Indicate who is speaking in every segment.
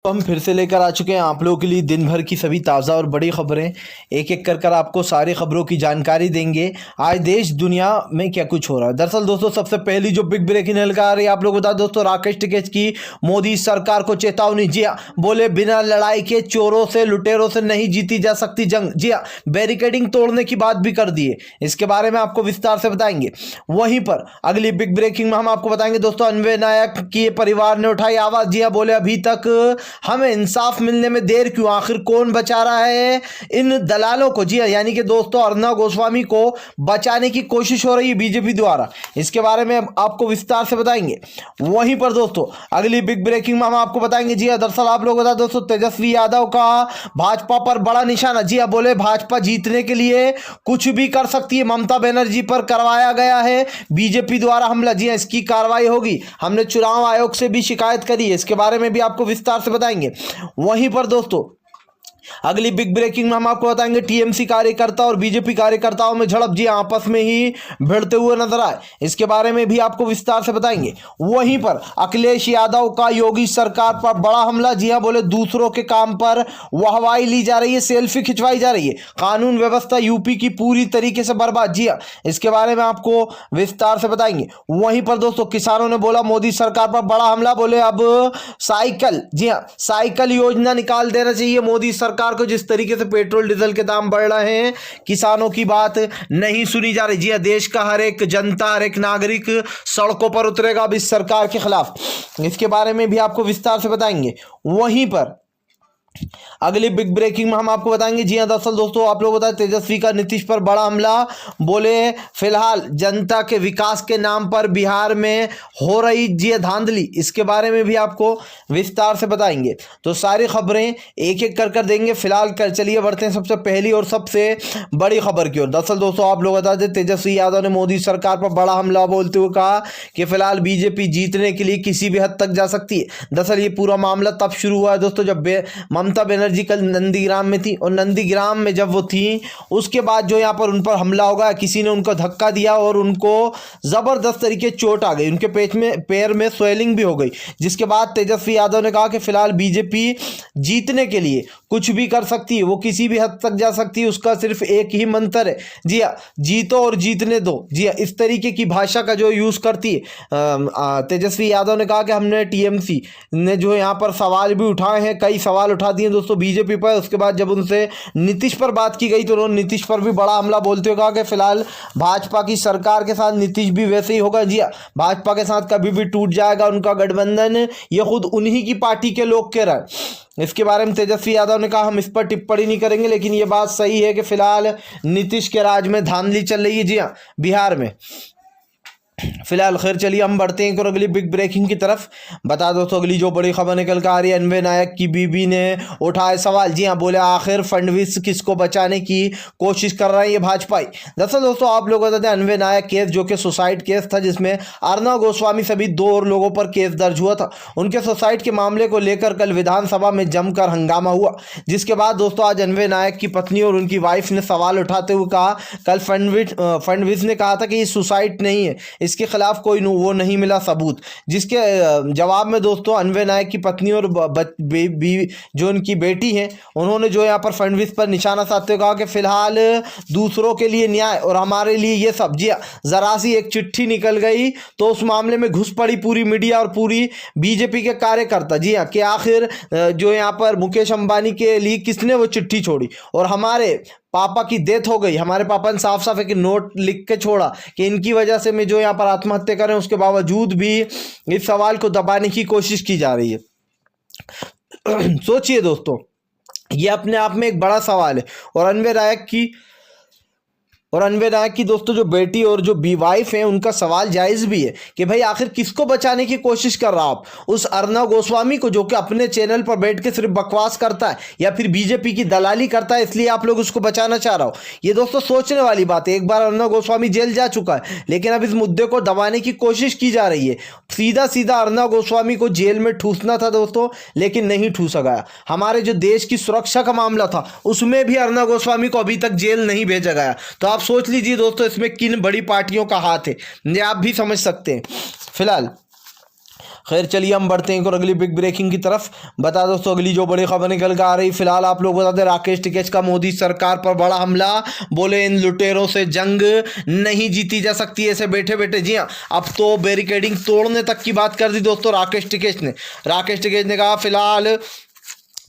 Speaker 1: तो हम फिर से लेकर आ चुके हैं आप लोगों के लिए दिन भर की सभी ताज़ा और बड़ी खबरें। एक एक कर आपको सारी खबरों की जानकारी देंगे। आज देश दुनिया में क्या कुछ हो रहा है। दरअसल दोस्तों, सबसे पहली जो बिग ब्रेकिंग निकल आ रही है आप लोग बता दोस्तों, राकेश टिकैत की मोदी सरकार को चेतावनी। जी हाँ, बोले बिना लड़ाई के चोरों से लुटेरों से नहीं जीती जा सकती जंग। जी हाँ, बैरिकेडिंग तोड़ने की बात भी कर दी है। इसके बारे में आपको विस्तार से बताएंगे। वहीं पर अगली बिग ब्रेकिंग में हम आपको बताएंगे दोस्तों, अन्वय नायक की परिवार ने उठाई आवाज। जी हाँ, बोले अभी तक हमें इंसाफ मिलने में देर क्यों, आखिर कौन बचा रहा है इन दलालों को। जी यानी कि दोस्तों, अर्नब गोस्वामी को बचाने की कोशिश हो रही है बीजेपी द्वारा। इसके बारे में आपको विस्तार से बताएंगे। वहीं पर दोस्तों, अगली बिग ब्रेकिंग में हम आपको बताएंगे। जी दरअसल आप लोग बता दोस्तों, तेजस्वी यादव का भाजपा पर बड़ा निशाना। जी बोले भाजपा जीतने के लिए कुछ भी कर सकती है। ममता बनर्जी पर करवाया गया है बीजेपी द्वारा हमला। जी इसकी कार्रवाई होगी। हमने चुनाव आयोग से भी शिकायत करी है। इसके बारे में भी आपको विस्तार से बताएंगे। वहीं पर दोस्तों, अगली बिग ब्रेकिंग में हम आपको बताएंगे, टीएमसी कार्यकर्ता और बीजेपी कार्यकर्ताओं में झड़प। जी आपस में ही भिड़ते हुए नजर आए। इसके बारे में भी आपको विस्तार से बताएंगे। वहीं पर अखिलेश यादव का योगी सरकार पर बड़ा हमला। जी हां, बोले दूसरों के काम पर वाहवाही ली जा रही है, सेल्फी खिंचवाई जा रही है, कानून व्यवस्था यूपी की पूरी तरीके से बर्बाद। जी हां, इसके बारे में आपको विस्तार से बताएंगे। वहीं पर दोस्तों, किसानों ने बोला मोदी सरकार पर बड़ा हमला। बोले अब साइकिल, जी हां, साइकिल योजना निकाल देना चाहिए मोदी सरकार को। जिस तरीके से पेट्रोल डीजल के दाम बढ़ रहे हैं, किसानों की बात नहीं सुनी जा रही। जी देश का हर एक जनता, हर एक नागरिक सड़कों पर उतरेगा अब इस सरकार के खिलाफ। इसके बारे में भी आपको विस्तार से बताएंगे। वहीं पर अगली बिग ब्रेकिंग में हम आपको बताएंगे। जी दरअसल दोस्तों, आप लोग बताएं, तेजस्वी का नीतीश पर बड़ा हमला। बोले फिलहाल जनता के विकास के नाम पर बिहार में हो रही जी धांधली। इसके बारे में भी आपको विस्तार से बताएंगे। तो सारी खबरें एक एक कर देंगे। फिलहाल चलिए बढ़ते हैं सबसे पहली और सबसे बड़ी खबर की ओर। दरअसल दोस्तों, आप लोग बता दें, तेजस्वी यादव ने मोदी सरकार पर बड़ा हमला बोलते हुए कहा कि फिलहाल बीजेपी जीतने के लिए किसी भी हद तक जा सकती है। दरअसल ये पूरा मामला तब शुरू हुआ है दोस्तों, जब ममता बनर्जी कल नंदीग्राम में थी, और नंदीग्राम में जब वो थी उसके बाद जो यहाँ पर उन पर हमला हो गया। किसी ने उनको धक्का दिया और उनको जबरदस्त तरीके चोट आ गई। उनके पैर में स्वेलिंग भी हो गई। जिसके बाद तेजस्वी यादव ने कहा कि फिलहाल बीजेपी जीतने के लिए कुछ भी कर सकती है, वो किसी भी हद तक जा सकती है, उसका सिर्फ एक ही मंत्र है, जी हाँ, जीतो और जीतने दो। जी हाँ, इस तरीके की भाषा का जो यूज करती है तेजस्वी यादव ने कहा कि हमने टीएमसी ने जो यहाँ पर सवाल भी उठाए हैं, कई सवाल उठा दिए दोस्तों बीजेपी पर। उसके बाद जब उनसे नीतीश पर बात की गई तो उन्होंने नीतीश पर भी बड़ा हमला बोलते हुए कहा कि फिलहाल भाजपा की सरकार के साथ नीतीश भी वैसे ही होगा। जी भाजपा के साथ कभी भी टूट जाएगा उनका गठबंधन, ये खुद उन्हीं की पार्टी के लोग कह रहे हैं। इसके बारे में तेजस्वी यादव ने कहा हम इस पर टिप्पणी नहीं करेंगे, लेकिन ये बात सही है कि फिलहाल नीतीश के राज में धांधली चल रही है। जी हाँ, बिहार में फिलहाल। खैर चलिए हम बढ़ते हैं और अगली बिग ब्रेकिंग की तरफ। बता दो तो अगली जो बड़ी खबर निकल कर आ रही है, अन्वय नायक की बीबी ने उठाए सवाल। जी हाँ, बोले आखिर फडणवीस किसको बचाने की कोशिश कर रहे हैं ये भाजपाई। दरअसल दोस्तों, आप लोग बताते हैं, अन्वय नायक केस जो कि सुसाइड केस था, जिसमें अर्नब गोस्वामी सभी 2 और लोगों पर केस दर्ज हुआ था, उनके सुसाइड के मामले को लेकर कल विधानसभा में जमकर हंगामा हुआ। जिसके बाद दोस्तों आज अन्वय नायक की पत्नी और उनकी वाइफ ने सवाल उठाते हुए कहा, कल फडणवीस ने कहा था कि ये सुसाइड नहीं है, इसके खिलाफ कोई वो नहीं मिला सबूत। जिसके जवाब में दोस्तों अन्वय नायक की पत्नी और जो उनकी बेटी है, उन्होंने जो यहाँ पर फडणवीस पर निशाना साधते हुए कहा कि फिलहाल दूसरों के लिए न्याय और हमारे लिए ये सब। जी जरा सी एक चिट्ठी निकल गई तो उस मामले में घुस पड़ी पूरी मीडिया और पूरी बीजेपी के कार्यकर्ता। जी हाँ, कि आखिर जो यहाँ पर मुकेश अंबानी के लिए किसने वो चिट्ठी छोड़ी, और हमारे पापा की डेथ हो गई, हमारे पापा ने साफ साफ एक नोट लिख के छोड़ा कि इनकी वजह से मैं जो यहाँ पर आत्महत्या करें। उसके बावजूद भी इस सवाल को दबाने की कोशिश की जा रही है। सोचिए दोस्तों, ये अपने आप में एक बड़ा सवाल है। और अन्वय नायक की दोस्तों जो बेटी और जो वाइफ है, उनका सवाल जायज़ भी है कि भाई आखिर किसको बचाने की कोशिश कर रहा आप, उस अर्नब गोस्वामी को जो कि अपने चैनल पर बैठ के सिर्फ बकवास करता है, या फिर बीजेपी की दलाली करता है, इसलिए आप लोग उसको बचाना चाह रहा हो। ये दोस्तों सोचने वाली बात है। एक बार अर्नब गोस्वामी जेल जा चुका है, लेकिन अब इस मुद्दे को दबाने की कोशिश की जा रही है। सीधा सीधा अर्नब गोस्वामी को जेल में ठूसना था दोस्तों, लेकिन नहीं ठूसा गया। हमारे जो देश की सुरक्षा का मामला था, उसमें भी अर्नब गोस्वामी को अभी तक जेल नहीं भेजा गया। तो आप सोच लीजिए दोस्तों, इसमें किन बड़ी पार्टियों का हाथ है, ये आप भी समझ सकते हैं। फिलहाल खैर चलिए हम बढ़ते हैं और अगली बिग ब्रेकिंग की तरफ। बता दोस्तों अगली जो बड़ी खबर निकल कर आ रही फिलहाल आप लोग बता दें, राकेश टिकैत का मोदी सरकार पर बड़ा हमला। बोले इन लुटेरों से जंग नहीं जीती जा सकती ऐसे बैठे बैठे। जी हाँ, अब तो बैरिकेडिंग तोड़ने तक की बात कर दी दोस्तों राकेश टिकैत ने। राकेश टिकैत ने कहा फिलहाल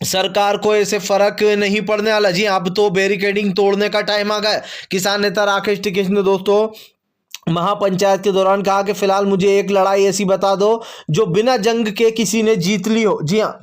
Speaker 1: सरकार को ऐसे फर्क नहीं पड़ने वाला। जी अब तो बैरिकेडिंग तोड़ने का टाइम आ गया। किसान नेता राकेश टिकैत ने दोस्तों महापंचायत के दौरान कहा कि फिलहाल मुझे एक लड़ाई ऐसी बता दो जो बिना जंग के किसी ने जीत ली हो। जी हाँ,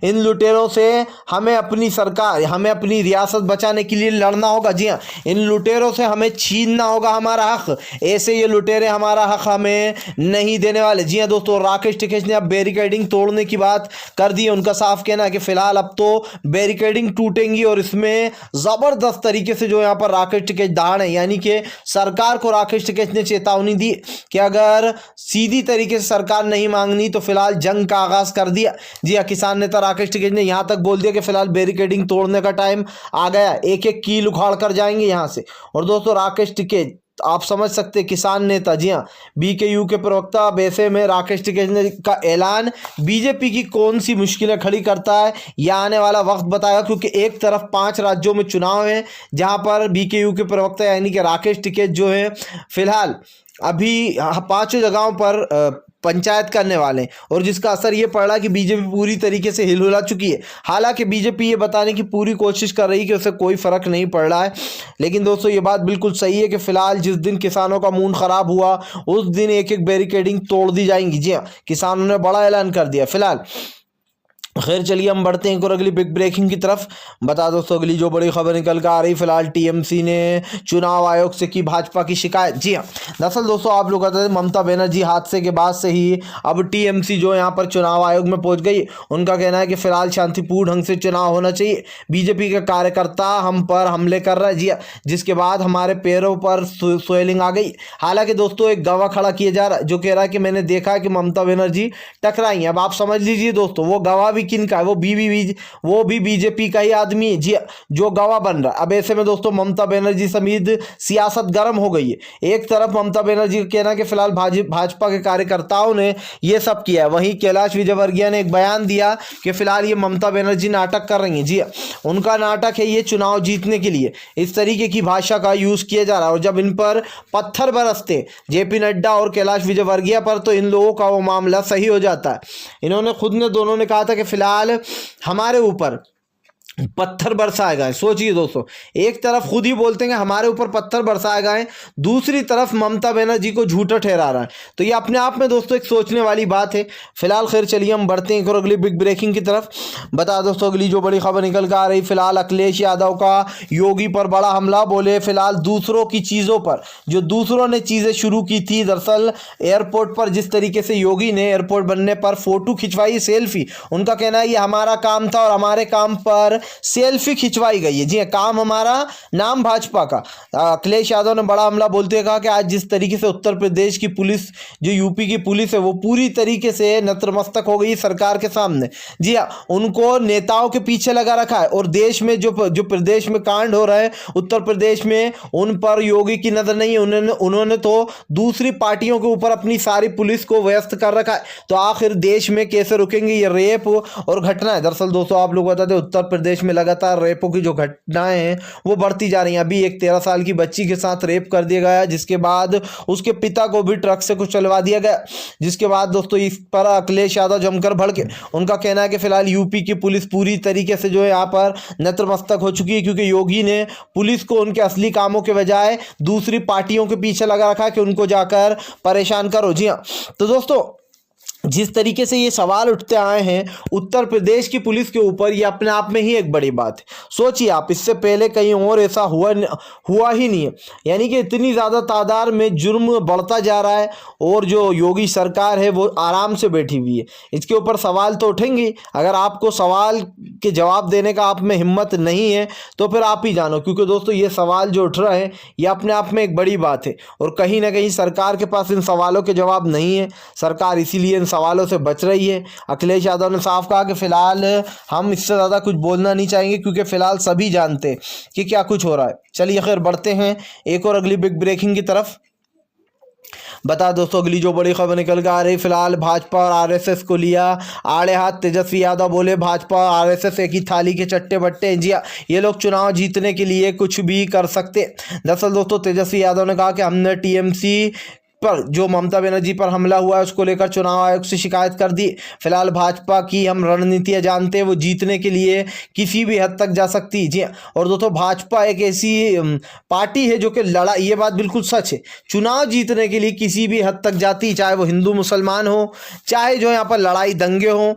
Speaker 1: इन लुटेरों से हमें अपनी सरकार, हमें अपनी रियासत बचाने के लिए लड़ना होगा। जी हाँ, इन लुटेरों से हमें छीनना होगा हमारा हक। ऐसे ये लुटेरे हमारा हक हमें नहीं देने वाले। जी हाँ दोस्तों, राकेश टिकैत ने अब बैरिकेडिंग तोड़ने की बात कर दी है। उनका साफ कहना है कि फिलहाल अब तो बैरिकेडिंग टूटेंगी और इसमें ज़बरदस्त तरीके से जो यहाँ पर राकेश टिकैत दाड़ है, यानी कि सरकार को राकेश टिकैत ने चेतावनी दी कि अगर सीधी तरीके से सरकार नहीं मांगनी तो फिलहाल जंग का आगाज कर दिया। जी हाँ, किसान नेता राकेश टिकैत ने यहां तक बोल दिया कि फिलहाल बैरिकेडिंग तोड़ने का टाइम आ गया, एक एक कील उखाड़ कर जाएंगे यहां से। और दोस्तों राकेश टिकैत आप समझ सकते हैं किसान नेता। जी हाँ, बीकेयू के प्रवक्ता वैसे में राकेश टिकैत ने का ऐलान बीजेपी की कौन सी मुश्किलें खड़ी करता है यह आने वाला वक्त बताएगा, क्योंकि एक तरफ 5 राज्यों में चुनाव है जहां पर बीकेयू के प्रवक्ता यानी कि राकेश टिकैत जो है फिलहाल अभी 5 जगहों पर पंचायत करने वाले हैं और जिसका असर ये पड़ रहा है कि बीजेपी पूरी तरीके से हिलहुला चुकी है। हालांकि बीजेपी ये बताने की पूरी कोशिश कर रही है कि उसे कोई फर्क नहीं पड़ रहा है, लेकिन दोस्तों ये बात बिल्कुल सही है कि फिलहाल जिस दिन किसानों का मूड खराब हुआ उस दिन एक एक बैरिकेडिंग तोड़ दी जाएंगी। जी हाँ, किसानों ने बड़ा ऐलान कर दिया फिलहाल। खैर चलिए हम बढ़ते हैं और अगली बिग ब्रेकिंग की तरफ। बता दोस्तों अगली जो बड़ी खबर निकल कर आ रही फिलहाल टीएमसी ने चुनाव आयोग से की भाजपा की शिकायत। जी हाँ, दरअसल दोस्तों आप लोग कहते हैं ममता बनर्जी हादसे के बाद से ही अब टीएमसी जो यहाँ पर चुनाव आयोग में पहुंच गई। उनका कहना है कि फिलहाल शांतिपूर्ण ढंग से चुनाव होना चाहिए। बीजेपी के कार्यकर्ता हम पर हमले कर रहे हैं। जी हाँ, जिसके बाद हमारे पैरों पर स्वेलिंग आ गई। हालांकि दोस्तों एक गवाह खड़ा किया जा रहा है जो कह रहा है कि मैंने देखा है कि ममता बनर्जी टकराई हैं। अब आप समझ लीजिए दोस्तों वो गवाह भी किन का है, वो भी बीजेपी का ही आदमी है। जी जो गवाह बन रहा है। अब ऐसे में दोस्तों ममता बनर्जी समेत सियासत गर्म हो गई है। एक तरफ ममता बनर्जी का कहना है कि फिलहाल भाजपा के कार्यकर्ताओं ने ये सब किया है, वहीं कैलाश विजयवर्गीय ने एक बयान दिया कि फिलहाल ये ममता बनर्जी नाटक कर रही हैं। जी उनका नाटक है ये चुनाव जीतने के लिए, इस तरीके की भाषा का यूज किया जा रहा है। और जब इन पर पत्थर बरसते जेपी नड्डा और कैलाश विजयवर्गीय पर तो इन लोगों का वो मामला सही हो जाता है। इन्होंने खुद ने दोनों ने कहा था कि फिलहाल हमारे ऊपर पत्थर बरसाए गए। सोचिए दोस्तों, एक तरफ खुद ही बोलते हैं कि हमारे ऊपर पत्थर बरसाए गए, दूसरी तरफ ममता बनर्जी को झूठा ठहरा रहा है। तो ये अपने आप में दोस्तों एक सोचने वाली बात है। फिलहाल खैर चलिए हम बढ़ते हैं और अगली बिग ब्रेकिंग की तरफ। बता दोस्तों अगली जो बड़ी खबर निकल कर आ रही फिलहाल अखिलेश यादव का योगी पर बड़ा हमला। बोले फिलहाल दूसरों की चीज़ों पर, जो दूसरों ने चीज़ें शुरू की थी, दरअसल एयरपोर्ट पर जिस तरीके से योगी ने एयरपोर्ट बनने पर फोटो खिंचवाई, सेल्फी, उनका कहना है ये हमारा काम था और हमारे काम पर सेल्फी खिंचवाई गई है। जी काम हमारा, नाम भाजपा का। अखिलेश यादव ने बड़ा हमला बोलते हुए कहा कि आज जिस तरीके से उत्तर प्रदेश की पुलिस, जो यूपी की पुलिस है, वो पूरी तरीके से नतमस्तक हो गई सरकार के सामने। जी हाँ, उनको नेताओं के पीछे लगा रखा है और देश में जो प्रदेश में कांड हो रहे हैं उत्तर प्रदेश में, उन पर योगी की नजर नहीं है। उन्होंने तो दूसरी पार्टियों के ऊपर अपनी सारी पुलिस को व्यस्त कर रखा है। तो आखिर देश में कैसे रुकेंगे ये रेप और घटनाएं। दरअसल दोस्तों आप लोग बताते उत्तर प्रदेश में लगातार रेपों की जो घटनाएं हैं वो बढ़ती जा रही हैं। अभी एक 13 साल की बच्ची के साथ रेप कर दिया गया, जिसके बाद उसके पिता को भी ट्रक से कुछ चलवा दिया गया, जिसके बाद दोस्तों इस पर अखिलेश यादव जमकर भड़के। उनका कहना है कि फिलहाल यूपी की पुलिस पूरी तरीके से जो है यहाँ पर नतमस्तक हो चुकी है, क्योंकि योगी ने पुलिस को उनके असली कामों के बजाय दूसरी पार्टियों के पीछे लगा रखा है कि उनको जाकर परेशान करो। जी हाँ, तो दोस्तों जिस तरीके से ये सवाल उठते आए हैं उत्तर प्रदेश की पुलिस के ऊपर, ये अपने आप में ही एक बड़ी बात है। सोचिए आप, इससे पहले कहीं और ऐसा हुआ ही नहीं है। यानी कि इतनी ज़्यादा तादाद में जुर्म बढ़ता जा रहा है और जो योगी सरकार है वो आराम से बैठी हुई है। इसके ऊपर सवाल तो उठेंगे। अगर आपको सवाल के जवाब देने का आप में हिम्मत नहीं है तो फिर आप ही जानो, क्योंकि दोस्तों ये सवाल जो उठ रहे हैं ये अपने आप में एक बड़ी बात है और कहीं ना कहीं सरकार के पास इन सवालों के जवाब नहीं है। सरकार इसीलिए सवालों से बच रही है। अखिलेश यादव ने साफ कहा कि फिलहाल हम इससे ज़्यादा कुछ बोलना नहीं चाहेंगे, क्योंकि फिलहाल सभी जानते हैं कि क्या कुछ हो रहा है। चलिए खैर बढ़ते हैं एक और अगली बिग ब्रेकिंग की तरफ। बता दोस्तों अगली जो बड़ी खबर निकल कर आ रही, फिलहाल भाजपा और आरएसएस को लिया आड़े हाथ। तेजस्वी यादव बोले भाजपा और आरएसएस एक ही थाली के चट्टे बट्टे हैं। जी हाँ, ये लोग चुनाव जीतने के लिए कुछ भी कर सकते। दरअसल दोस्तों तेजस्वी यादव ने कहा कि हमने टीएमसी पर जो ममता बनर्जी पर हमला हुआ है उसको लेकर चुनाव आयोग से शिकायत कर दी। फिलहाल भाजपा की हम रणनीतियां जानते हैं, वो जीतने के लिए किसी भी हद तक जा सकती है। जी हाँ, और दोस्तों भाजपा एक ऐसी पार्टी है जो कि लड़ाई, ये बात बिल्कुल सच है, चुनाव जीतने के लिए किसी भी हद तक जाती, चाहे वो हिंदू मुसलमान हो, चाहे जो यहाँ पर लड़ाई दंगे हों।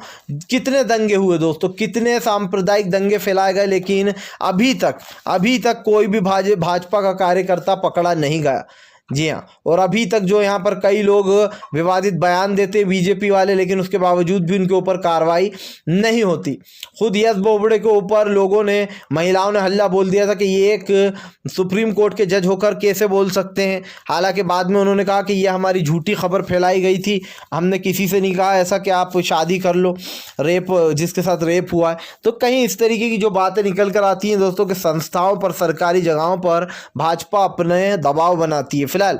Speaker 1: कितने दंगे हुए दोस्तों, कितने सांप्रदायिक दंगे फैलाए गए, लेकिन अभी तक कोई भी भाजपा का कार्यकर्ता पकड़ा नहीं गया। जी हाँ, और अभी तक जो यहाँ पर कई लोग विवादित बयान देते बीजेपी वाले, लेकिन उसके बावजूद भी उनके ऊपर कार्रवाई नहीं होती। खुद यश बोबड़े के ऊपर लोगों ने, महिलाओं ने हल्ला बोल दिया था कि ये एक सुप्रीम कोर्ट के जज होकर कैसे बोल सकते हैं। हालांकि बाद में उन्होंने कहा कि ये हमारी झूठी खबर फैलाई गई थी, हमने किसी से नहीं कहा ऐसा कि आप शादी कर लो, जिसके साथ रेप हुआ है। तो कहीं इस तरीके की जो बातें निकल कर आती हैं दोस्तों, कि संस्थाओं पर, सरकारी जगहों पर भाजपा अपने दबाव बनाती है। फिलहाल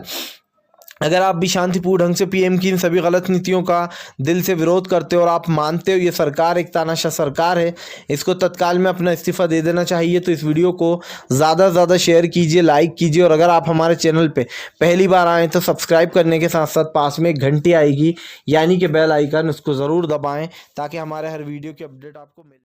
Speaker 1: अगर आप भी शांतिपूर्ण ढंग से पीएम की इन सभी गलत नीतियों का दिल से विरोध करते हो और आप मानते हो ये सरकार एक तानाशाह सरकार है, इसको तत्काल में अपना इस्तीफा दे देना चाहिए, तो इस वीडियो को ज़्यादा से ज़्यादा शेयर कीजिए, लाइक कीजिए, और अगर आप हमारे चैनल पे पहली बार आएँ तो सब्सक्राइब करने के साथ साथ पास में एक घंटी आएगी यानी कि बेल आइकन, उसको ज़रूर दबाएँ ताकि हमारे हर वीडियो की अपडेट आपको मिले।